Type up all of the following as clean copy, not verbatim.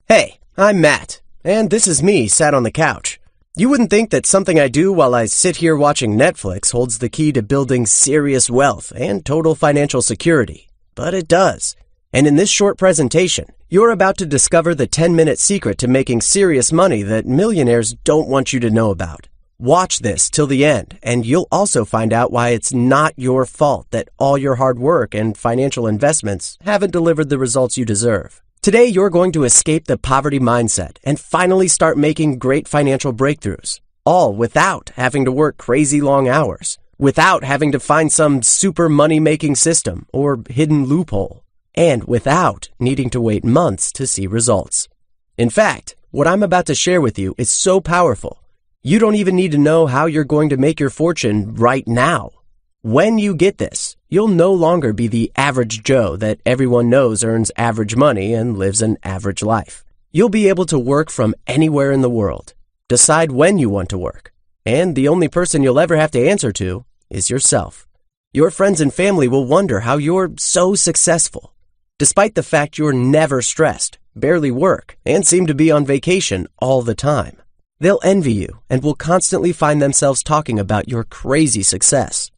Hey, I'm Matt, and this is me sat on the couch. You wouldn't think that something I do while I sit here watching Netflix holds the key to building serious wealth and total financial security, but it does. And in this short presentation, you're about to discover the 10-minute secret to making serious money that millionaires don't want you to know about. Watch this till the end, and you'll also find out why it's not your fault that all your hard work and financial investments haven't delivered the results you deserve. Today, you're going to escape the poverty mindset and finally start making great financial breakthroughs, all without having to work crazy long hours, without having to find some super money-making system or hidden loophole, and without needing to wait months to see results. In fact, what I'm about to share with you is so powerful, you don't even need to know how you're going to make your fortune right now. When you get this, you'll no longer be the average Joe that everyone knows earns average money and lives an average life. You'll be able to work from anywhere in the world, decide when you want to work, and the only person you'll ever have to answer to is yourself. Your friends and family will wonder how you're so successful, despite the fact you're never stressed, barely work, and seem to be on vacation all the time. They'll envy you and will constantly find themselves talking about your crazy success.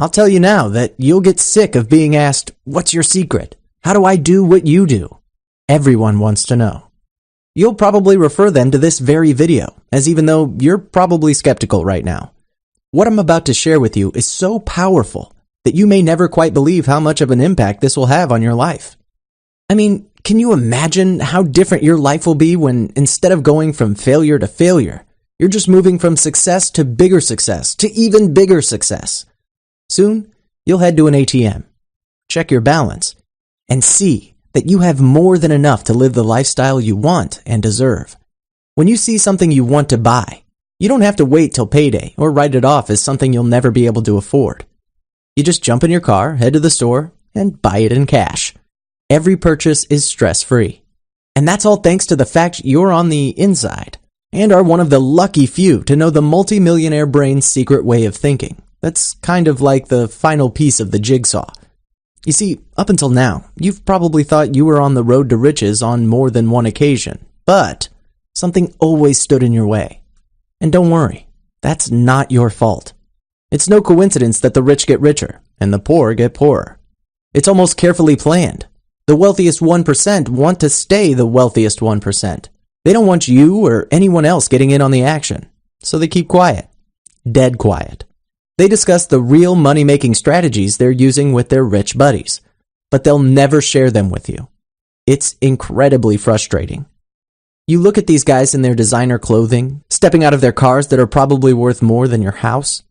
I'll tell you now that you'll get sick of being asked, "What's your secret? How do I do what you do?" Everyone wants to know. You'll probably refer them to this very video, as even though you're probably skeptical right now. What I'm about to share with you is so powerful that you may never quite believe how much of an impact this will have on your life. I mean, can you imagine how different your life will be when instead of going from failure to failure, you're just moving from success to bigger success to even bigger success? Soon, you'll head to an ATM, check your balance, and see that you have more than enough to live the lifestyle you want and deserve. When you see something you want to buy, you don't have to wait till payday or write it off as something you'll never be able to afford. You just jump in your car, head to the store, and buy it in cash. Every purchase is stress-free. And that's all thanks to the fact you're on the inside and are one of the lucky few to know the multimillionaire brain's secret way of thinking. That's kind of like the final piece of the jigsaw. You see, up until now, you've probably thought you were on the road to riches on more than one occasion, but something always stood in your way. And don't worry, that's not your fault. It's no coincidence that the rich get richer and the poor get poorer. It's almost carefully planned. The wealthiest 1% want to stay the wealthiest 1%. They don't want you or anyone else getting in on the action, so they keep quiet. Dead quiet. They discuss the real money-making strategies they're using with their rich buddies, but they'll never share them with you. It's incredibly frustrating. You look at these guys in their designer clothing, stepping out of their cars that are probably worth more than your house,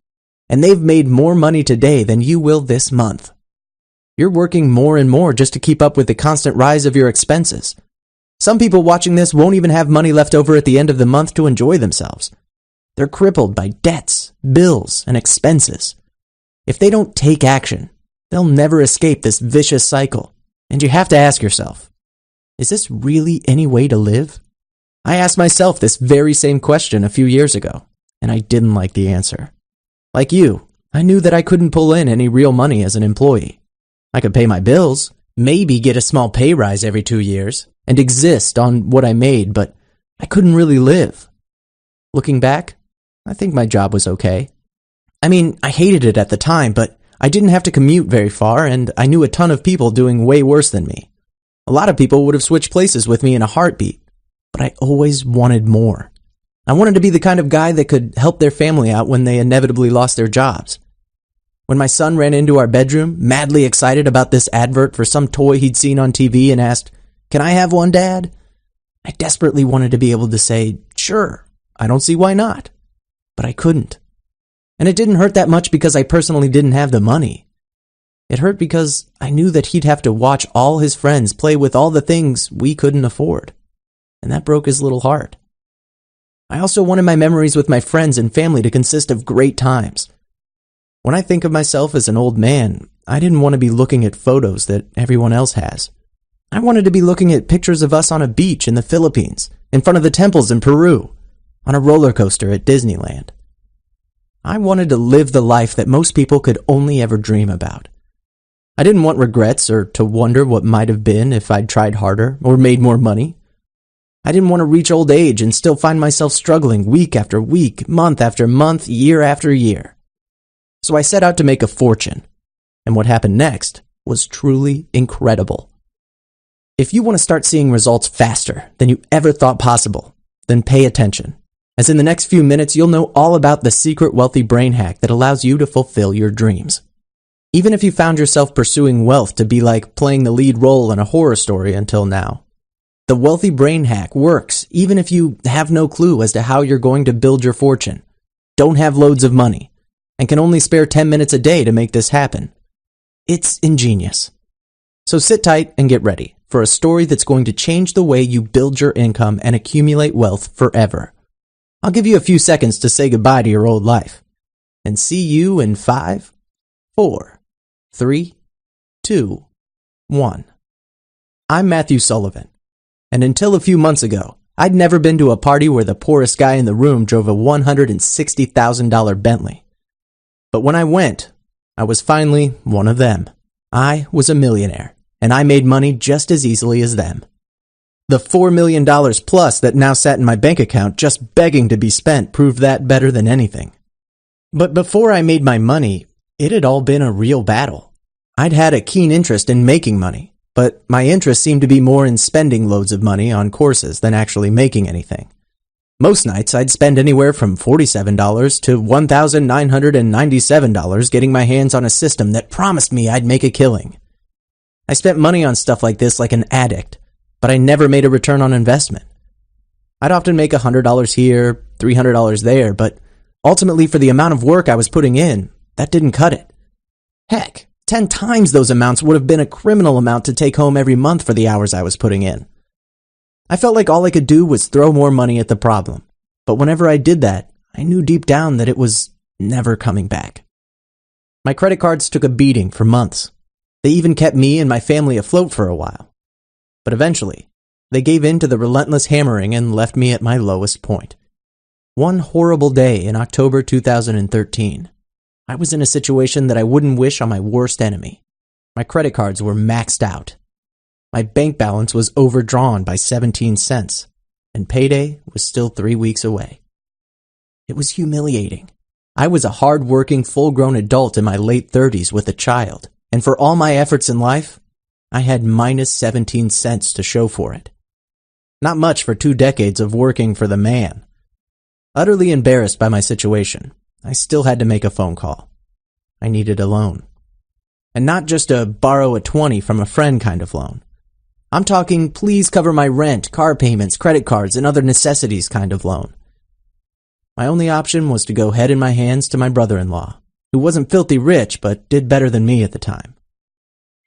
and they've made more money today than you will this month. You're working more and more just to keep up with the constant rise of your expenses. Some people watching this won't even have money left over at the end of the month to enjoy themselves. They're crippled by debts, bills, and expenses. If they don't take action, they'll never escape this vicious cycle. And you have to ask yourself, is this really any way to live? I asked myself this very same question a few years ago, and I didn't like the answer. Like you, I knew that I couldn't pull in any real money as an employee. I could pay my bills, maybe get a small pay rise every 2 years, and exist on what I made, but I couldn't really live. Looking back, I think my job was okay. I mean, I hated it at the time, but I didn't have to commute very far, and I knew a ton of people doing way worse than me. A lot of people would have switched places with me in a heartbeat, but I always wanted more. I wanted to be the kind of guy that could help their family out when they inevitably lost their jobs. When my son ran into our bedroom, madly excited about this advert for some toy he'd seen on TV and asked, "Can I have one, Dad?" I desperately wanted to be able to say, "Sure, I don't see why not." But I couldn't. And it didn't hurt that much because I personally didn't have the money. It hurt because I knew that he'd have to watch all his friends play with all the things we couldn't afford. And that broke his little heart. I also wanted my memories with my friends and family to consist of great times. When I think of myself as an old man, I didn't want to be looking at photos that everyone else has. I wanted to be looking at pictures of us on a beach in the Philippines, in front of the temples in Peru, on a roller coaster at Disneyland. I wanted to live the life that most people could only ever dream about. I didn't want regrets or to wonder what might have been if I'd tried harder or made more money. I didn't want to reach old age and still find myself struggling week after week, month after month, year after year. So I set out to make a fortune. And what happened next was truly incredible. If you want to start seeing results faster than you ever thought possible, then pay attention, as in the next few minutes you'll know all about the secret wealthy brain hack that allows you to fulfill your dreams. Even if you found yourself pursuing wealth to be like playing the lead role in a horror story until now, the wealthy brain hack works even if you have no clue as to how you're going to build your fortune, don't have loads of money, and can only spare 10 minutes a day to make this happen. It's ingenious. So sit tight and get ready for a story that's going to change the way you build your income and accumulate wealth forever. I'll give you a few seconds to say goodbye to your old life. And see you in 5, 4, 3, 2, 1. I'm Matthew Sullivan. And until a few months ago, I'd never been to a party where the poorest guy in the room drove a $160,000 Bentley. But when I went, I was finally one of them. I was a millionaire, and I made money just as easily as them. The $4 million plus that now sat in my bank account just begging to be spent proved that better than anything. But before I made my money, it had all been a real battle. I'd had a keen interest in making money, but my interest seemed to be more in spending loads of money on courses than actually making anything. Most nights I'd spend anywhere from $47 to $1,997 getting my hands on a system that promised me I'd make a killing. I spent money on stuff like this like an addict, but I never made a return on investment. I'd often make $100 here, $300 there, but ultimately for the amount of work I was putting in, that didn't cut it. Heck, 10 times those amounts would have been a criminal amount to take home every month for the hours I was putting in. I felt like all I could do was throw more money at the problem, but whenever I did that, I knew deep down that it was never coming back. My credit cards took a beating for months. They even kept me and my family afloat for a while. But eventually, they gave in to the relentless hammering and left me at my lowest point. One horrible day in October 2013, I was in a situation that I wouldn't wish on my worst enemy. My credit cards were maxed out. My bank balance was overdrawn by 17 cents, and payday was still 3 weeks away. It was humiliating. I was a hard-working, full-grown adult in my late 30s with a child, and for all my efforts in life, I had minus 17 cents to show for it. Not much for 2 decades of working for the man. Utterly embarrassed by my situation, I still had to make a phone call. I needed a loan. And not just a borrow a 20 from a friend kind of loan. I'm talking please cover my rent, car payments, credit cards, and other necessities kind of loan. My only option was to go head in my hands to my brother-in-law, who wasn't filthy rich but did better than me at the time.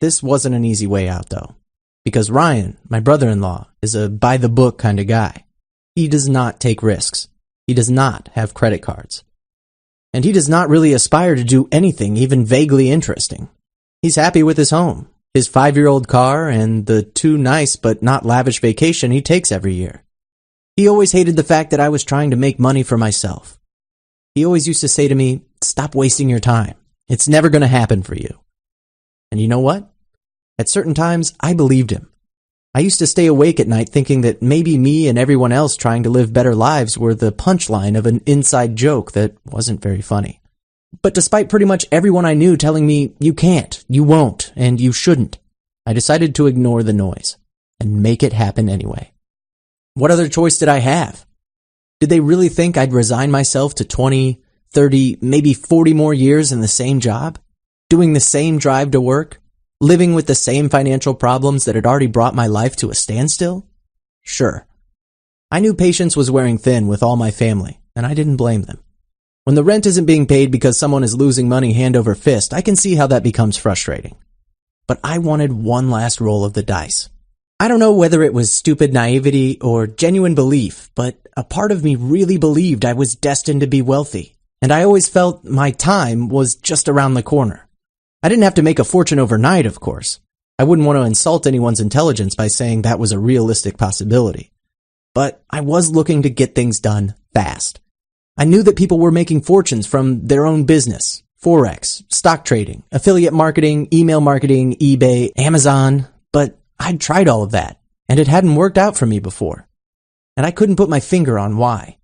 This wasn't an easy way out though, because Ryan, my brother-in-law, is a by-the-book kind of guy. He does not take risks. He does not have credit cards. And he does not really aspire to do anything even vaguely interesting. He's happy with his home, his 5-year-old car, and the too nice but not lavish vacation he takes every year. He always hated the fact that I was trying to make money for myself. He always used to say to me, "Stop wasting your time. It's never going to happen for you." And you know what? At certain times, I believed him. I used to stay awake at night thinking that maybe me and everyone else trying to live better lives were the punchline of an inside joke that wasn't very funny. But despite pretty much everyone I knew telling me, "You can't, you won't, and you shouldn't," I decided to ignore the noise and make it happen anyway. What other choice did I have? Did they really think I'd resign myself to 20, 30, maybe 40 more years in the same job? Doing the same drive to work? Living with the same financial problems that had already brought my life to a standstill? Sure. I knew patience was wearing thin with all my family, and I didn't blame them. When the rent isn't being paid because someone is losing money hand over fist, I can see how that becomes frustrating. But I wanted one last roll of the dice. I don't know whether it was stupid naivety or genuine belief, but a part of me really believed I was destined to be wealthy, and I always felt my time was just around the corner. I didn't have to make a fortune overnight, of course. I wouldn't want to insult anyone's intelligence by saying that was a realistic possibility. But I was looking to get things done fast. I knew that people were making fortunes from their own business, Forex, stock trading, affiliate marketing, email marketing, eBay, Amazon, but I'd tried all of that, and it hadn't worked out for me before. and I couldn't put my finger on why.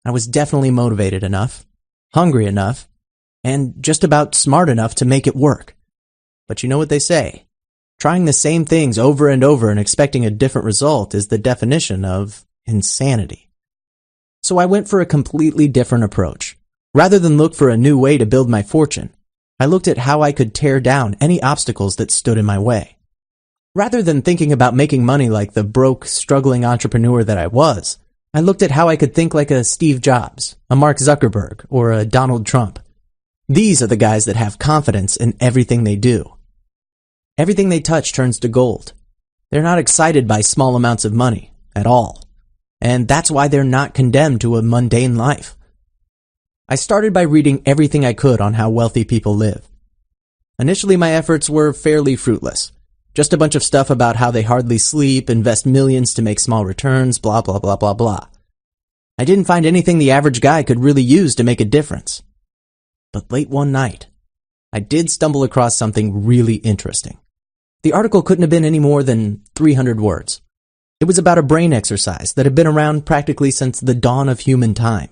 I was definitely motivated enough, hungry enough, and just about smart enough to make it work. But you know what they say? Trying the same things over and over and expecting a different result is the definition of insanity. So I went for a completely different approach. Rather than look for a new way to build my fortune, I looked at how I could tear down any obstacles that stood in my way. Rather than thinking about making money like the broke, struggling entrepreneur that I was, I looked at how I could think like a Steve Jobs, a Mark Zuckerberg, or a Donald Trump. These are the guys that have confidence in everything they do. Everything they touch turns to gold. They're not excited by small amounts of money at all. And that's why they're not condemned to a mundane life. I started by reading everything I could on how wealthy people live. Initially, my efforts were fairly fruitless. Just a bunch of stuff about how they hardly sleep, invest millions to make small returns, blah, blah, blah, blah, blah. I didn't find anything the average guy could really use to make a difference. But late one night, I did stumble across something really interesting. The article couldn't have been any more than 300 words. It was about a brain exercise that had been around practically since the dawn of human time.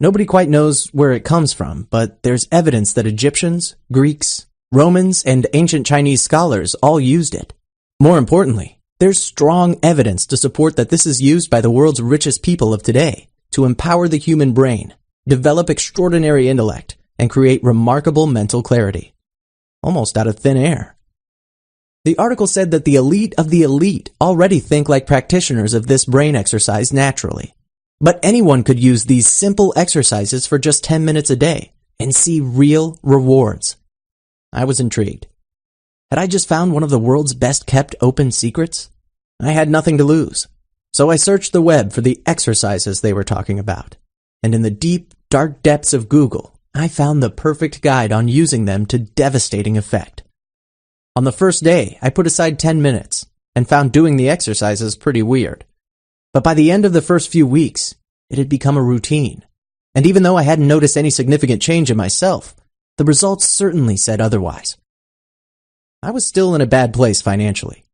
Nobody quite knows where it comes from, but there's evidence that Egyptians, Greeks, Romans, and ancient Chinese scholars all used it. More importantly, there's strong evidence to support that this is used by the world's richest people of today to empower the human brain, develop extraordinary intellect, and create remarkable mental clarity. Almost out of thin air. The article said that the elite of the elite already think like practitioners of this brain exercise naturally. But anyone could use these simple exercises for just 10 minutes a day and see real rewards. I was intrigued. Had I just found one of the world's best kept open secrets? I had nothing to lose. So I searched the web for the exercises they were talking about. And in the deep, dark depths of Google, I found the perfect guide on using them to devastating effect. On the first day, I put aside 10 minutes and found doing the exercises pretty weird. But by the end of the first few weeks, it had become a routine. And even though I hadn't noticed any significant change in myself, the results certainly said otherwise. I was still in a bad place financially.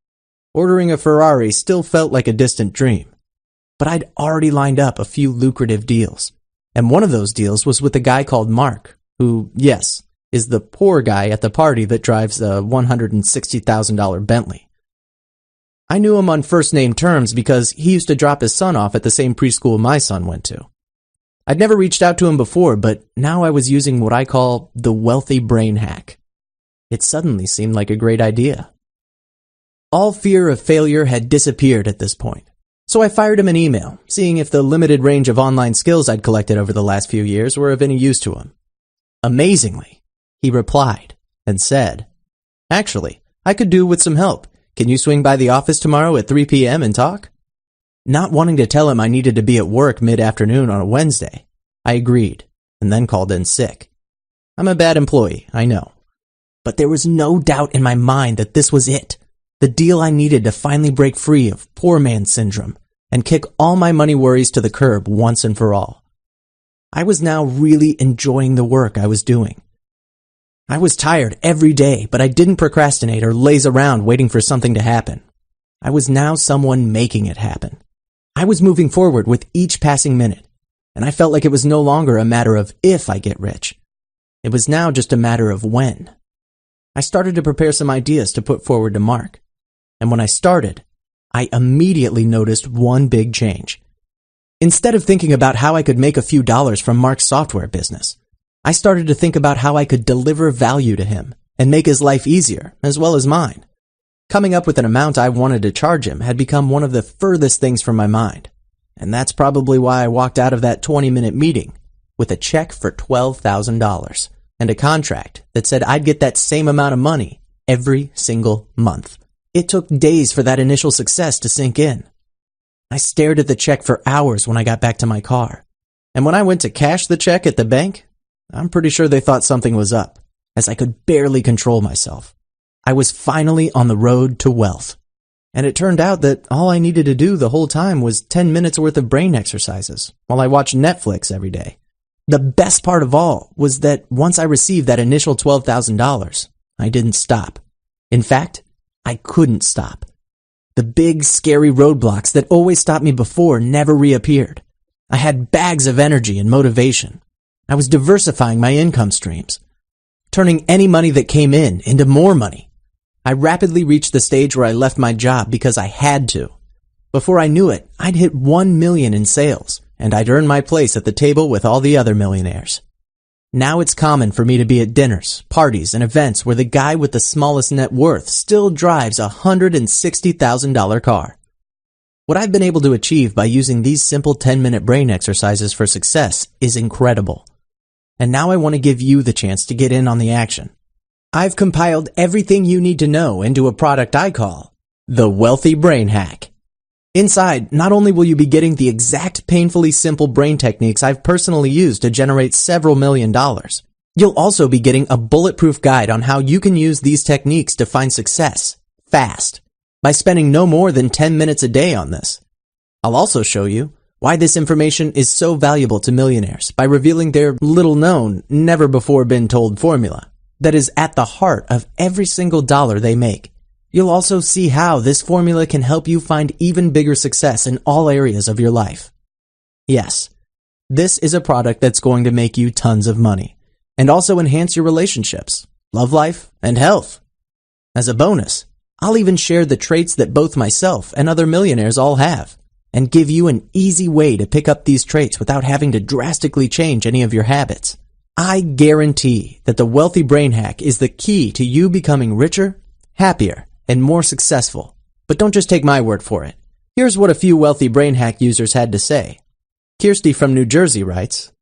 Ordering a Ferrari still felt like a distant dream. But I'd already lined up a few lucrative deals. And one of those deals was with a guy called Mark, who, yes, is the poor guy at the party that drives a $160,000 Bentley. I knew him on first-name terms because he used to drop his son off at the same preschool my son went to. I'd never reached out to him before, but now I was using what I call the wealthy brain hack. It suddenly seemed like a great idea. All fear of failure had disappeared at this point, so I fired him an email, seeing if the limited range of online skills I'd collected over the last few years were of any use to him. Amazingly, he replied and said, "Actually, I could do with some help. Can you swing by the office tomorrow at 3 p.m. and talk?" Not wanting to tell him I needed to be at work mid-afternoon on a Wednesday, I agreed and then called in sick. I'm a bad employee, I know. But there was no doubt in my mind that this was it, the deal I needed to finally break free of poor man syndrome and kick all my money worries to the curb once and for all. I was now really enjoying the work I was doing. I was tired every day, but I didn't procrastinate or laze around waiting for something to happen. I was now someone making it happen. I was moving forward with each passing minute, and I felt like it was no longer a matter of if I get rich. It was now just a matter of when. I started to prepare some ideas to put forward to Mark, and when I started, I immediately noticed one big change. Instead of thinking about how I could make a few dollars from Mark's software business, I started to think about how I could deliver value to him and make his life easier, as well as mine. Coming up with an amount I wanted to charge him had become one of the furthest things from my mind, and that's probably why I walked out of that 20-minute meeting with a check for $12,000 and a contract that said I'd get that same amount of money every single month. It took days for that initial success to sink in. I stared at the check for hours when I got back to my car, and when I went to cash the check at the bank, I'm pretty sure they thought something was up, as I could barely control myself. I was finally on the road to wealth. And it turned out that all I needed to do the whole time was 10 minutes worth of brain exercises while I watched Netflix every day. The best part of all was that once I received that initial $12,000, I didn't stop. In fact, I couldn't stop. The big, scary roadblocks that always stopped me before never reappeared. I had bags of energy and motivation. I was diversifying my income streams, turning any money that came in into more money. I rapidly reached the stage where I left my job because I had to. Before I knew it, I'd hit 1 million in sales, and I'd earned my place at the table with all the other millionaires. Now it's common for me to be at dinners, parties, and events where the guy with the smallest net worth still drives a $160,000 car. What I've been able to achieve by using these simple 10-minute brain exercises for success is incredible. And now I want to give you the chance to get in on the action. I've compiled everything you need to know into a product I call the Wealthy Brain Hack. Inside, not only will you be getting the exact painfully simple brain techniques I've personally used to generate several $1 million, you'll also be getting a bulletproof guide on how you can use these techniques to find success fast by spending no more than 10 minutes a day on this. I'll also show you why this information is so valuable to millionaires by revealing their little-known, never-before-been-told formula that is at the heart of every single dollar they make. You'll also see how this formula can help you find even bigger success in all areas of your life. Yes, this is a product that's going to make you tons of money and also enhance your relationships, love life, and health. As a bonus, I'll even share the traits that both myself and other millionaires all have and give you an easy way to pick up these traits without having to drastically change any of your habits. I guarantee that the Wealthy Brain Hack is the key to you becoming richer, happier, and more successful. But don't just take my word for it. Here's what a few Wealthy Brain Hack users had to say. Kirsty from New Jersey writes,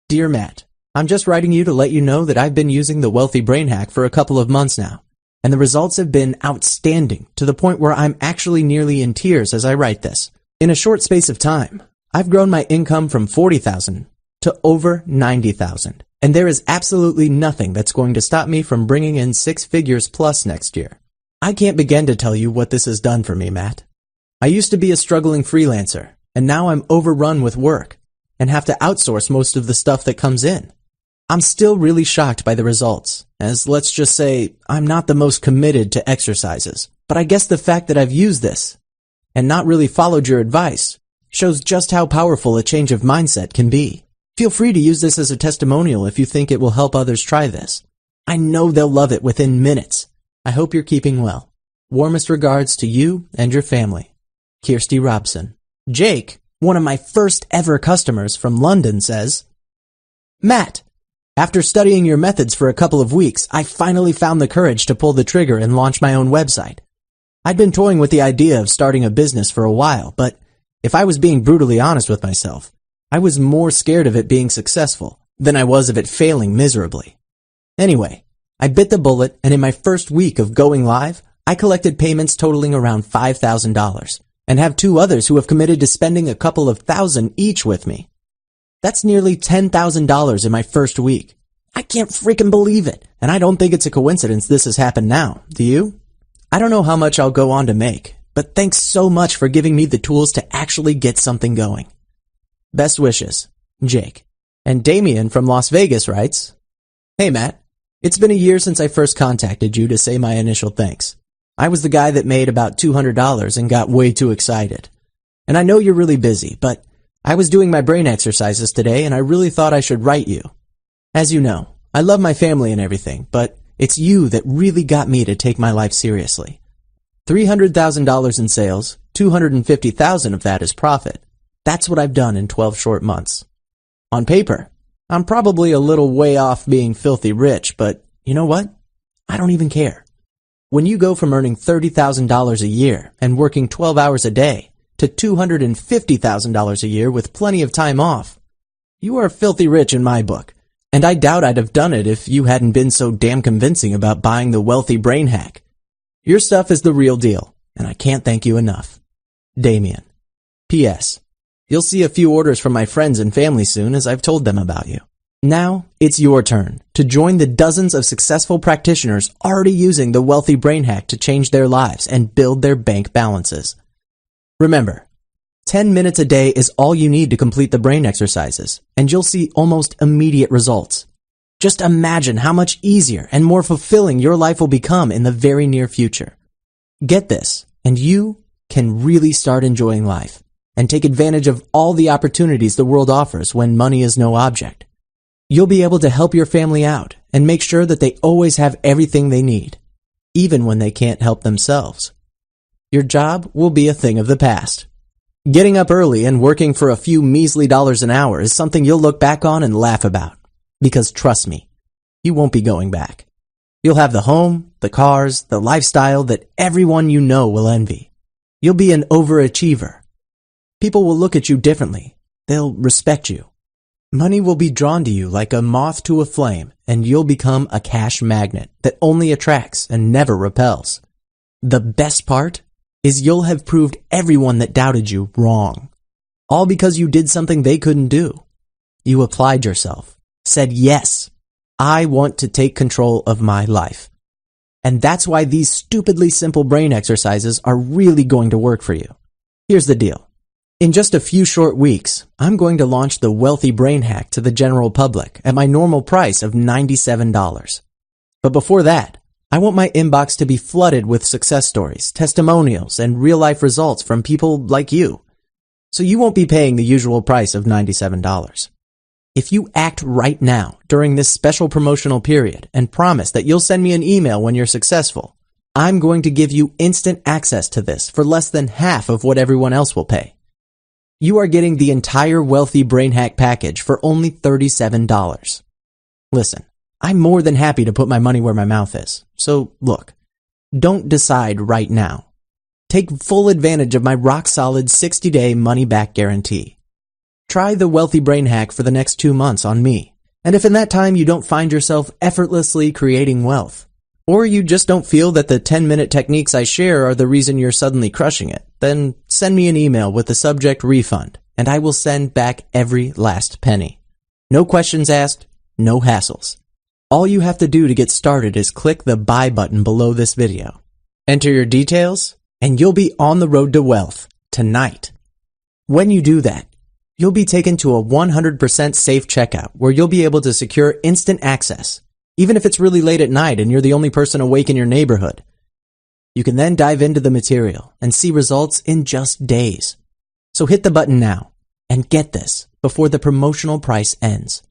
"Dear Matt, I'm just writing you to let you know that I've been using the Wealthy Brain Hack for a couple of months now, and the results have been outstanding to the point where I'm actually nearly in tears as I write this. In a short space of time, I've grown my income from $40,000 to over $90,000, and there is absolutely nothing that's going to stop me from bringing in 6 figures plus next year. I can't begin to tell you what this has done for me, Matt. I used to be a struggling freelancer, and now I'm overrun with work and have to outsource most of the stuff that comes in. I'm still really shocked by the results, as let's just say I'm not the most committed to exercises, but I guess the fact that I've used this and not really followed your advice shows just how powerful a change of mindset can be. Feel free to use this as a testimonial if you think it will help others try this. I know they'll love it within minutes. I hope you're keeping well. Warmest regards to you and your family. Kirsty Robson." Jake, one of my first ever customers from London, says, "Matt, after studying your methods for a couple of weeks, I finally found the courage to pull the trigger and launch my own website. I'd been toying with the idea of starting a business for a while, but if I was being brutally honest with myself, I was more scared of it being successful than I was of it failing miserably. Anyway, I bit the bullet, and in my first week of going live, I collected payments totaling around $5,000 and have 2 others who have committed to spending a couple of thousand each with me. That's nearly $10,000 in my first week. I can't freaking believe it, and I don't think it's a coincidence this has happened now. Do you? I don't know how much I'll go on to make, but thanks so much for giving me the tools to actually get something going. Best wishes, Jake." And Damien from Las Vegas writes, "Hey Matt, it's been a year since I first contacted you to say my initial thanks. I was the guy that made about $200 and got way too excited. And I know you're really busy, but I was doing my brain exercises today and I really thought I should write you. As you know, I love my family and everything, but it's you that really got me to take my life seriously. $300,000 in sales, $250,000 of that is profit. That's what I've done in 12 short months. On paper, I'm probably a little way off being filthy rich, but you know what? I don't even care. When you go from earning $30,000 a year and working 12 hours a day to $250,000 a year with plenty of time off, you are filthy rich in my book. And I doubt I'd have done it if you hadn't been so damn convincing about buying the Wealthy Brain Hack. Your stuff is the real deal, and I can't thank you enough. Damien. P.S. You'll see a few orders from my friends and family soon as I've told them about you. Now, it's your turn to join the dozens of successful practitioners already using the Wealthy Brain Hack to change their lives and build their bank balances. Remember, 10 minutes a day is all you need to complete the brain exercises, and you'll see almost immediate results. Just imagine how much easier and more fulfilling your life will become in the very near future. Get this, and you can really start enjoying life and take advantage of all the opportunities the world offers when money is no object. You'll be able to help your family out and make sure that they always have everything they need, even when they can't help themselves. Your job will be a thing of the past. Getting up early and working for a few measly dollars an hour is something you'll look back on and laugh about. Because trust me, you won't be going back. You'll have the home, the cars, the lifestyle that everyone you know will envy. You'll be an overachiever. People will look at you differently. They'll respect you. Money will be drawn to you like a moth to a flame, and you'll become a cash magnet that only attracts and never repels. The best part is you'll have proved everyone that doubted you wrong. All because you did something they couldn't do. You applied yourself, said yes, I want to take control of my life. And that's why these stupidly simple brain exercises are really going to work for you. Here's the deal. In just a few short weeks, I'm going to launch the Wealthy Brain Hack to the general public at my normal price of $97. But before that, I want my inbox to be flooded with success stories, testimonials, and real-life results from people like you. So you won't be paying the usual price of $97. If you act right now during this special promotional period and promise that you'll send me an email when you're successful, I'm going to give you instant access to this for less than half of what everyone else will pay. You are getting the entire Wealthy Brain Hack package for only $37. Listen, I'm more than happy to put my money where my mouth is. So look, don't decide right now. Take full advantage of my rock-solid 60-day money-back guarantee. Try the Wealthy Brain Hack for the next 2 months on me. And if in that time you don't find yourself effortlessly creating wealth, or you just don't feel that the 10-minute techniques I share are the reason you're suddenly crushing it, then send me an email with the subject refund, and I will send back every last penny. No questions asked, no hassles. All you have to do to get started is click the buy button below this video. Enter your details, and you'll be on the road to wealth tonight. When you do that, you'll be taken to a 100% safe checkout where you'll be able to secure instant access, even if it's really late at night and you're the only person awake in your neighborhood. You can then dive into the material and see results in just days. So hit the button now and get this before the promotional price ends.